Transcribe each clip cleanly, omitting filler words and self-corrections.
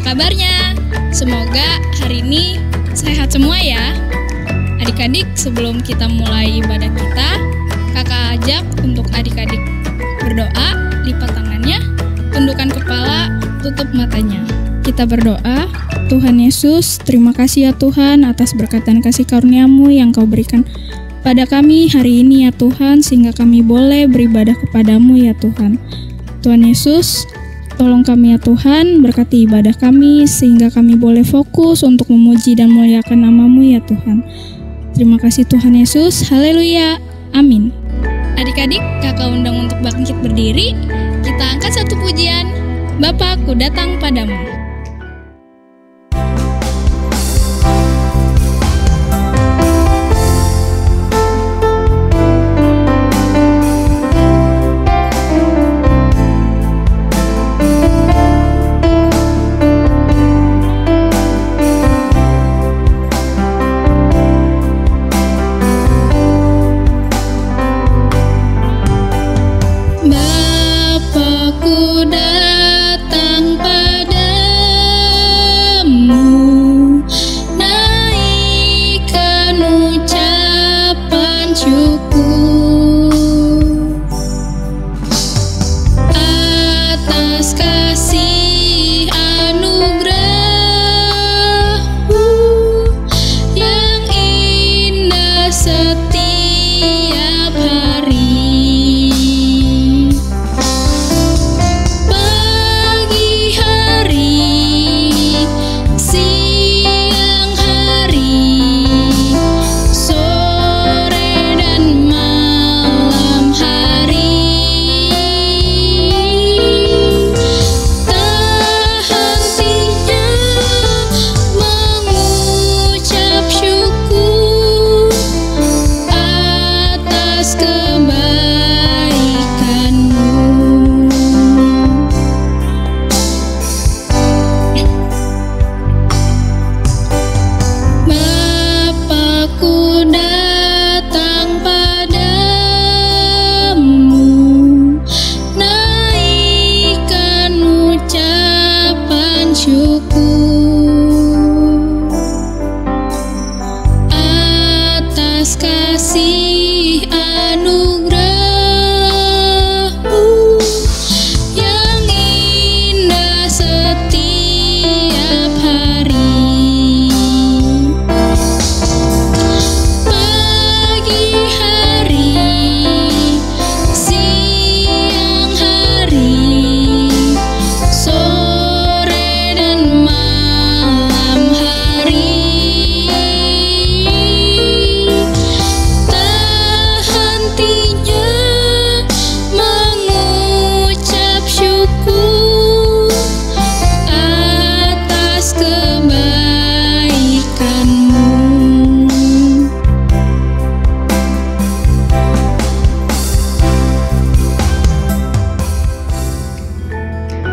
kabarnya? Semoga hari ini sehat semua ya. Adik-adik, sebelum kita mulai ibadah kita, kakak ajak untuk adik-adik berdoa, lipat tangannya, tundukkan kepala, tutup matanya. Kita berdoa. Tuhan Yesus, terima kasih ya Tuhan atas berkat dan kasih karunia-Mu yang Kau berikan pada kami hari ini ya Tuhan, sehingga kami boleh beribadah kepadamu ya Tuhan. Tuhan Yesus, tolong kami ya Tuhan, berkati ibadah kami sehingga kami boleh fokus untuk memuji dan memuliakan nama-Mu ya Tuhan. Terima kasih Tuhan Yesus, haleluya, amin. Adik-adik, kakak undang untuk bangkit berdiri. Kita angkat satu pujian, Bapa, Ku datang padamu. Bapa, Ku datang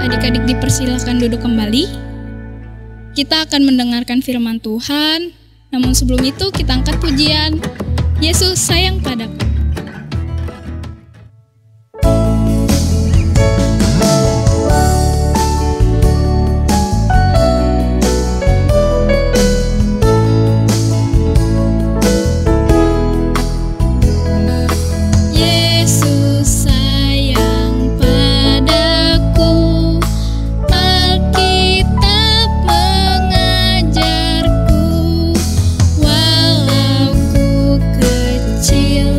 Adik-adik dipersilakan duduk kembali. Kita akan mendengarkan firman Tuhan. Namun sebelum itu kita angkat pujian. Yesus sayang padaku. Walau ku kecil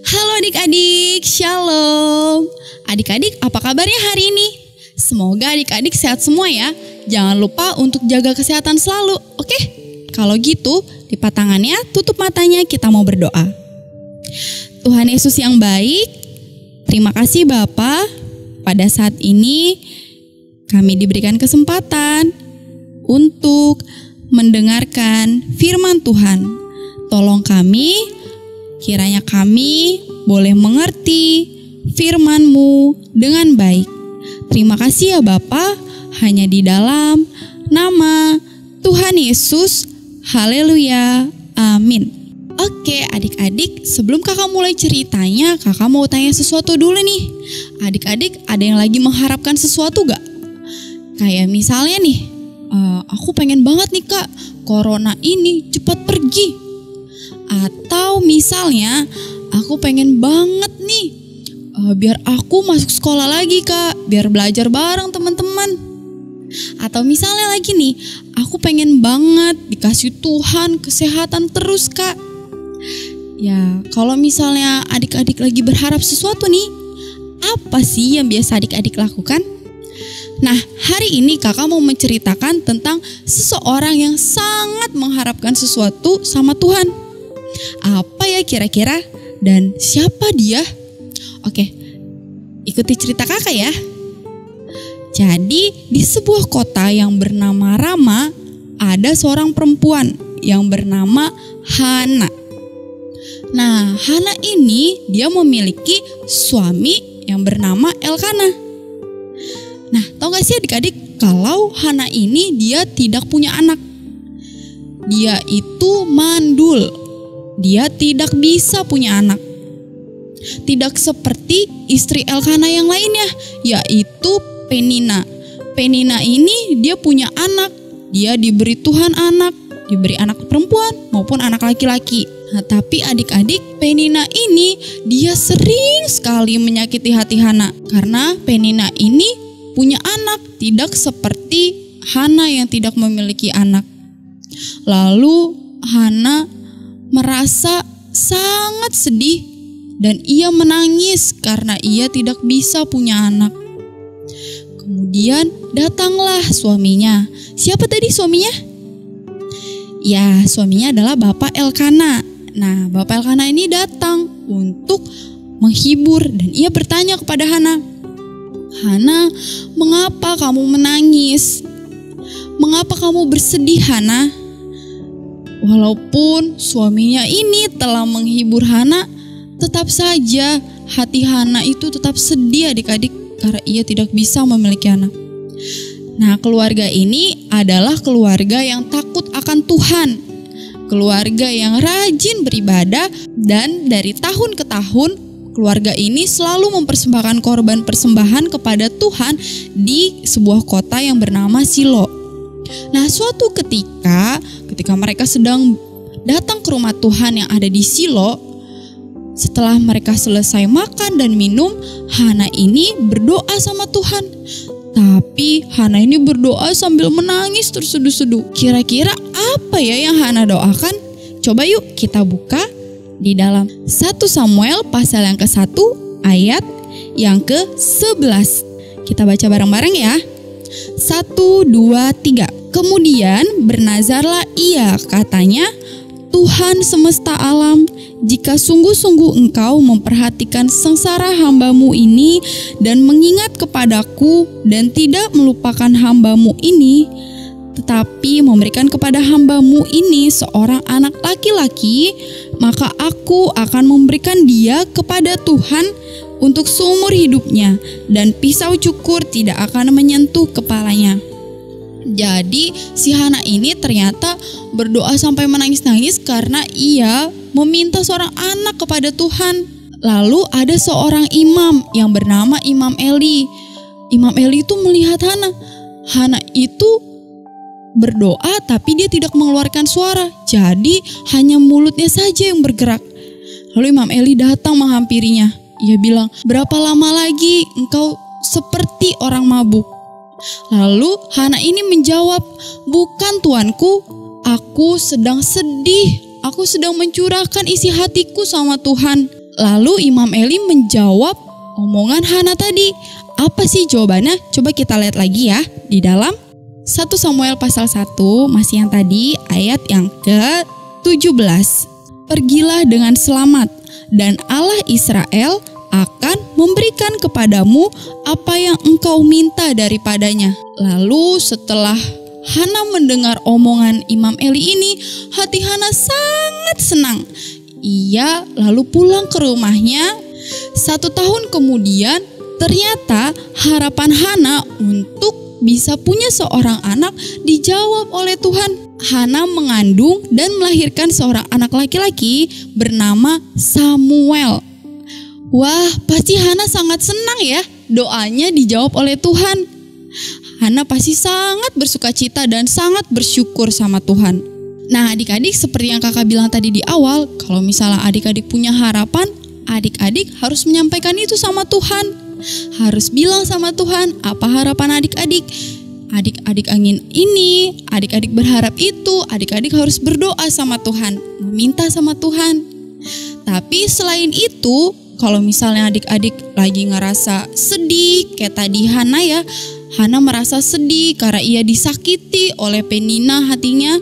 Halo adik-adik, shalom. Adik-adik, apa kabarnya hari ini? Semoga adik-adik sehat semua ya. Jangan lupa untuk jaga kesehatan selalu, oke? Kalau gitu, lipat tangannya, tutup matanya, kita mau berdoa. Tuhan Yesus yang baik, terima kasih Bapa. Pada saat ini, kami diberikan kesempatan untuk mendengarkan firman Tuhan. Tolong kami, kiranya kami boleh mengerti firman-Mu dengan baik. Terima kasih ya Bapa, hanya di dalam nama Tuhan Yesus. Haleluya, amin. Oke adik-adik, sebelum kakak mulai ceritanya, kakak mau tanya sesuatu dulu nih. Adik-adik, ada yang lagi mengharapkan sesuatu gak? Kayak misalnya nih, aku pengen banget nih Kak, corona ini cepat pergi. Atau misalnya, aku pengen banget nih, biar aku masuk sekolah lagi Kak, biar belajar bareng teman-teman. Atau misalnya lagi nih, aku pengen banget dikasih Tuhan kesehatan terus Kak. Ya, kalau misalnya adik-adik lagi berharap sesuatu nih, apa sih yang biasa adik-adik lakukan? Nah, hari ini kakak mau menceritakan tentang seseorang yang sangat mengharapkan sesuatu sama Tuhan. Apa ya kira-kira? Dan siapa dia? Oke, ikuti cerita kakak ya. Jadi, di sebuah kota yang bernama Rama, ada seorang perempuan yang bernama Hana. Nah, Hana ini dia memiliki suami yang bernama Elkana. Nah, tau gak sih adik-adik, kalau Hana ini dia tidak punya anak. Dia itu mandul. Dia tidak bisa punya anak. Tidak seperti istri Elkana yang lainnya, yaitu Penina. Penina ini dia punya anak. Dia diberi Tuhan anak, diberi anak perempuan maupun anak laki-laki. Nah, tapi adik-adik, Penina ini dia sering sekali menyakiti hati Hana. Karena Penina ini punya anak, tidak seperti Hana yang tidak memiliki anak. Lalu Hana merasa sangat sedih dan ia menangis karena ia tidak bisa punya anak. Kemudian datanglah suaminya. Siapa tadi suaminya? Ya, suaminya adalah Bapak Elkana. Nah, Bapak Elkana ini datang untuk menghibur dan ia bertanya kepada Hana, "Hana, mengapa kamu menangis? Mengapa kamu bersedih, Hana?" Walaupun suaminya ini telah menghibur Hana, tetap saja hati Hana itu tetap sedih adik-adik karena ia tidak bisa memiliki anak. Nah, keluarga ini adalah keluarga yang takut akan Tuhan. Keluarga yang rajin beribadah dan dari tahun ke tahun keluarga ini selalu mempersembahkan korban persembahan kepada Tuhan di sebuah kota yang bernama Silo. Nah, suatu ketika mereka sedang datang ke rumah Tuhan yang ada di Silo, setelah mereka selesai makan dan minum, Hana ini berdoa sama Tuhan. Tapi Hana ini berdoa sambil menangis terseduh-seduh. Kira-kira apa ya yang Hana doakan? Coba yuk kita buka di dalam 1 Samuel pasal yang ke-1 ayat yang ke-11. Kita baca bareng-bareng ya. 1, 2, 3. Kemudian bernazarlah ia, katanya, "Tuhan semesta alam, jika sungguh-sungguh Engkau memperhatikan sengsara hamba-Mu ini dan mengingat kepadaku dan tidak melupakan hamba-Mu ini, tetapi memberikan kepada hamba-Mu ini seorang anak laki-laki, maka aku akan memberikan dia kepada Tuhan untuk seumur hidupnya, dan pisau cukur tidak akan menyentuh kepalanya." Jadi si Hana ini ternyata berdoa sampai menangis-nangis karena ia meminta seorang anak kepada Tuhan. Lalu ada seorang imam yang bernama Imam Eli. Imam Eli itu melihat Hana. Hana itu berdoa tapi dia tidak mengeluarkan suara. Jadi hanya mulutnya saja yang bergerak. Lalu Imam Eli datang menghampirinya. Ia bilang, "Berapa lama lagi engkau seperti orang mabuk?" Lalu Hana ini menjawab, "Bukan tuanku, aku sedang sedih. Aku sedang mencurahkan isi hatiku sama Tuhan." Lalu Imam Eli menjawab omongan Hana tadi. Apa sih jawabannya? Coba kita lihat lagi ya di dalam 1 Samuel pasal 1, masih yang tadi, ayat yang ke-17. Pergilah dengan selamat, dan Allah Israel akan memberikan kepadamu apa yang engkau minta daripadanya. Lalu setelah Hana mendengar omongan Imam Eli ini, hati Hana sangat senang. Ia lalu pulang ke rumahnya. 1 tahun kemudian, ternyata harapan Hana untuk bisa punya seorang anak dijawab oleh Tuhan. Hana mengandung dan melahirkan seorang anak laki-laki bernama Samuel. Wah, pasti Hana sangat senang ya, doanya dijawab oleh Tuhan. Hana pasti sangat bersukacita dan sangat bersyukur sama Tuhan. Nah, adik-adik, seperti yang kakak bilang tadi di awal, kalau misalnya adik-adik punya harapan, adik-adik harus menyampaikan itu sama Tuhan. Harus bilang sama Tuhan apa harapan adik-adik. Adik-adik ingin ini, adik-adik berharap itu, adik-adik harus berdoa sama Tuhan, meminta sama Tuhan. Tapi selain itu, kalau misalnya adik-adik lagi ngerasa sedih, kayak tadi Hana ya, Hana merasa sedih karena ia disakiti oleh Penina hatinya.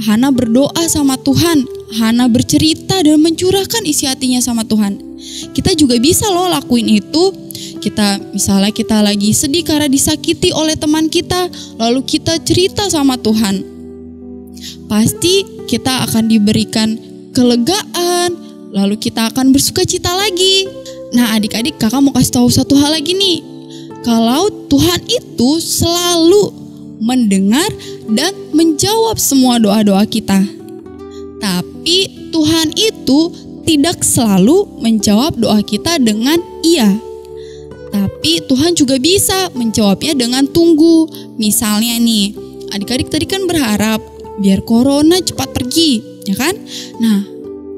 Hana berdoa sama Tuhan, Hana bercerita dan mencurahkan isi hatinya sama Tuhan. Kita juga bisa loh lakuin itu. Misalnya kita lagi sedih karena disakiti oleh teman kita, lalu kita cerita sama Tuhan. Pasti kita akan diberikan kelegaan, lalu kita akan bersukacita lagi. Nah, adik-adik, kakak mau kasih tahu satu hal lagi nih. Kalau Tuhan itu selalu mendengar dan menjawab semua doa-doa kita. Tapi Tuhan itu tidak selalu menjawab doa kita dengan iya. Tapi Tuhan juga bisa menjawabnya dengan tunggu. Misalnya nih, adik-adik tadi kan berharap biar corona cepat pergi, ya kan? Nah,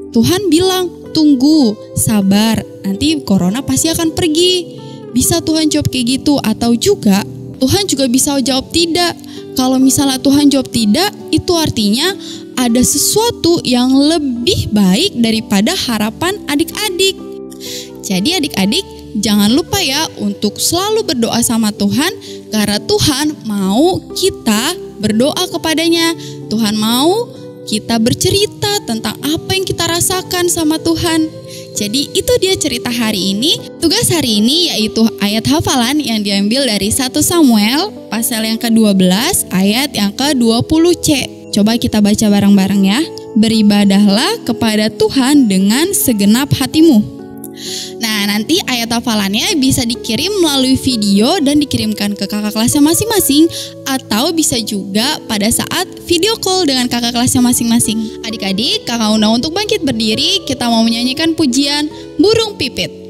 Tuhan bilang, tunggu, sabar, nanti corona pasti akan pergi. Bisa Tuhan jawab kayak gitu. Atau juga Tuhan juga bisa jawab tidak. Kalau misalnya Tuhan jawab tidak, itu artinya ada sesuatu yang lebih baik daripada harapan adik-adik. Jadi adik-adik, jangan lupa ya untuk selalu berdoa sama Tuhan, karena Tuhan mau kita berdoa kepadanya. Tuhan mau kita bercerita tentang apa yang kita rasakan sama Tuhan. Jadi itu dia cerita hari ini. Tugas hari ini yaitu ayat hafalan yang diambil dari 1 Samuel pasal yang ke-12 ayat yang ke-20C. Coba kita baca bareng-bareng ya. Beribadahlah kepada Tuhan dengan segenap hatimu. Nah, nanti ayat hafalannya bisa dikirim melalui video dan dikirimkan ke kakak kelasnya masing-masing, atau bisa juga pada saat video call dengan kakak kelasnya masing-masing. Adik-adik, kakak undang untuk bangkit berdiri, kita mau menyanyikan pujian Burung Pipit.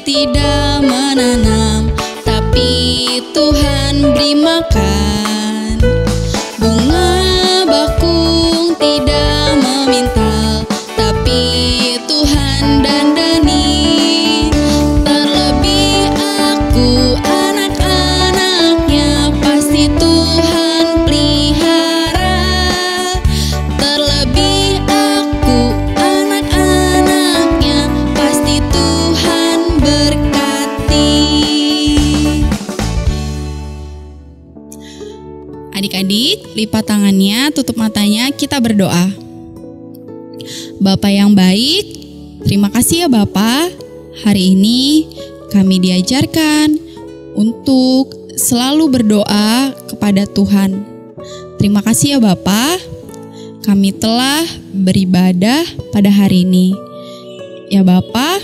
Tidak menanam, tapi Tuhan beri makan. Bunga bakung tidak memintal, tapi Tuhan dandani. Terlebih aku anak-anaknya, pasti Tuhan pelihara. Terlebih aku anak-anaknya, pasti Tuhan berkati. Adik-adik, lipat tangannya, tutup matanya, kita berdoa. Bapa yang baik, terima kasih ya Bapa. Hari ini kami diajarkan untuk selalu berdoa kepada Tuhan. Terima kasih ya Bapa, kami telah beribadah pada hari ini. Ya Bapa,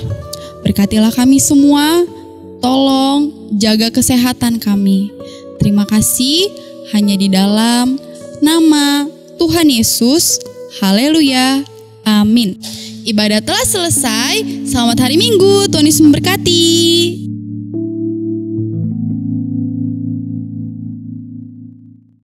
berkatilah kami semua, tolong jaga kesehatan kami. Terima kasih hanya di dalam nama Tuhan Yesus. Haleluya. Amin. Ibadah telah selesai. Selamat hari Minggu. Tuhan Yesus memberkati.